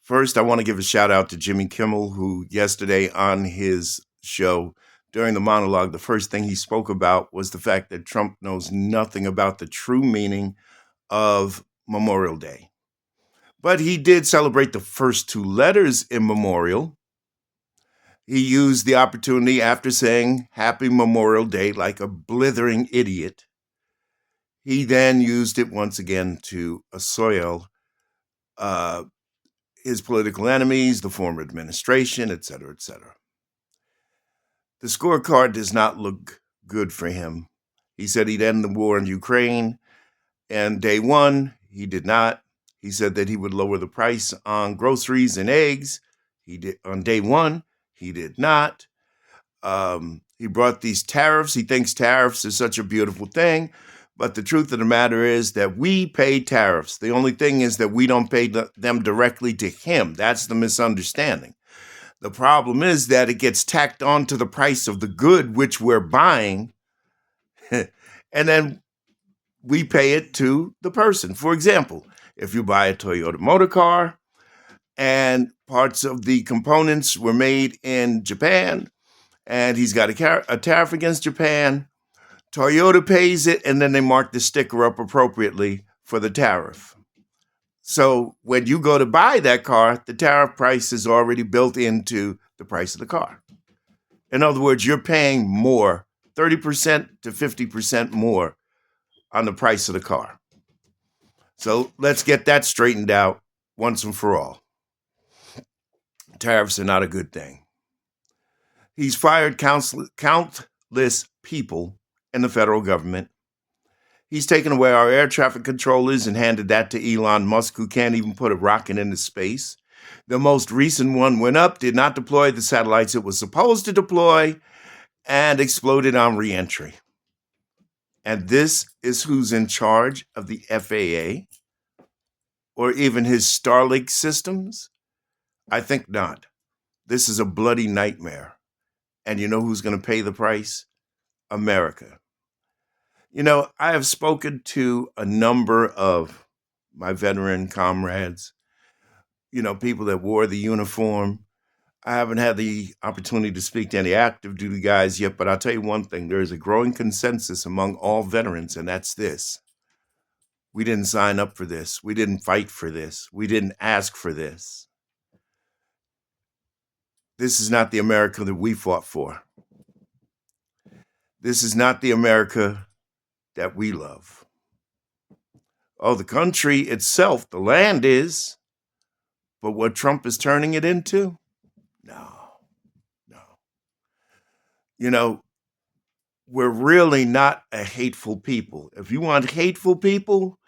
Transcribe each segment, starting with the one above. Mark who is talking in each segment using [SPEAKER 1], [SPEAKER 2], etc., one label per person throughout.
[SPEAKER 1] First, I want to give a shout out to Jimmy Kimmel, who yesterday on his show during the monologue, the first thing he spoke about was the fact that Trump knows nothing about the true meaning of Memorial Day. But he did celebrate the first two letters in Memorial. He used the opportunity after saying Happy Memorial Day like a blithering idiot. He then used it once again to assoil his political enemies, the former administration, et cetera, et cetera. The scorecard does not look good for him. He said he'd end the war in Ukraine, and day one, he did not. He said that he would lower the price on groceries and eggs. He did on day one. He did not. He brought these tariffs. He thinks tariffs is such a beautiful thing. But the truth of the matter is that we pay tariffs. The only thing is that we don't pay them directly to him. That's the misunderstanding. The problem is that it gets tacked on to the price of the good which we're buying, and then we pay it to the person. For example, if you buy a Toyota motor car and parts of the components were made in Japan, and he's got a tariff against Japan, Toyota pays it, and then they mark the sticker up appropriately for the tariff. So when you go to buy that car, the tariff price is already built into the price of the car. In other words, you're paying more, 30% to 50% more on the price of the car. So let's get that straightened out once and for all. Tariffs are not a good thing. He's fired countless people in the federal government. He's taken away our air traffic controllers and handed that to Elon Musk, who can't even put a rocket into space. The most recent one went up, did not deploy the satellites it was supposed to deploy, and exploded on reentry. And this is who's in charge of the FAA or even his Starlink systems? I think not. This is a bloody nightmare. And you know who's going to pay the price? America. You know, I have spoken to a number of my veteran comrades, you know, people that wore the uniform. I haven't had the opportunity to speak to any active duty guys yet, but I'll tell you one thing. There is a growing consensus among all veterans, and that's this. We didn't sign up for this. We didn't fight for this. We didn't ask for this. This is not the America that we fought for. This is not the America that we love. Oh, the country itself, the land is, but what Trump is turning it into? No. You know, we're really not a hateful people. If you want hateful people,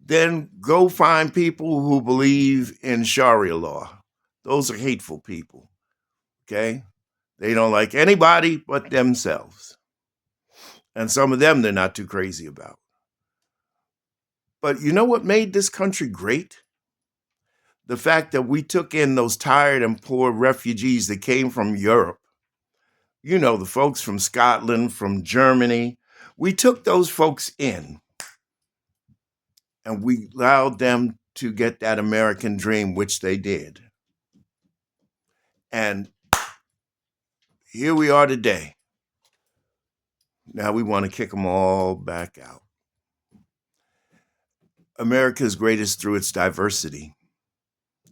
[SPEAKER 1] then go find people who believe in Sharia law. Those are hateful people, okay? They don't like anybody but themselves. And some of them they're not too crazy about. But you know what made this country great? The fact that we took in those tired and poor refugees that came from Europe. You know, the folks from Scotland, from Germany. We took those folks in and we allowed them to get that American dream, which they did. And here we are today. Now we want to kick them all back out. America is greatest through its diversity,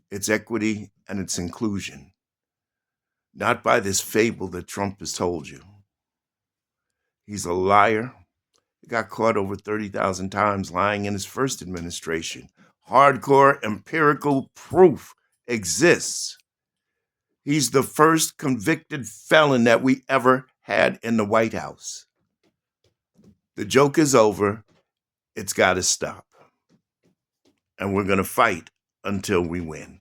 [SPEAKER 1] its equity, and its inclusion. Not by this fable that Trump has told you. He's a liar. He got caught over 30,000 times lying in his first administration. Hardcore empirical proof exists. He's the first convicted felon that we ever had in the White House. The joke is over. It's got to stop. And we're going to fight until we win.